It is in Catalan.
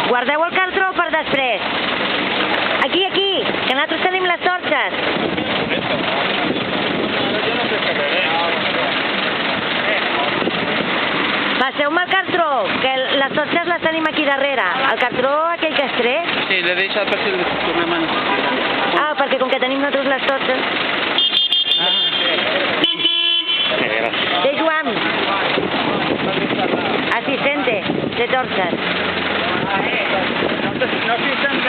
Guardeu el cartró per després. Aquí, aquí, que nosaltres tenim les torxes. Passeu-me el cartró, que les torxes les tenim aquí darrere. El cartró aquell que has tret. Sí, l'he deixat per si el tornem a necessitar. Ah, perquè com que tenim nosaltres les torxes. De Joan. Asistente de torxes. No sé si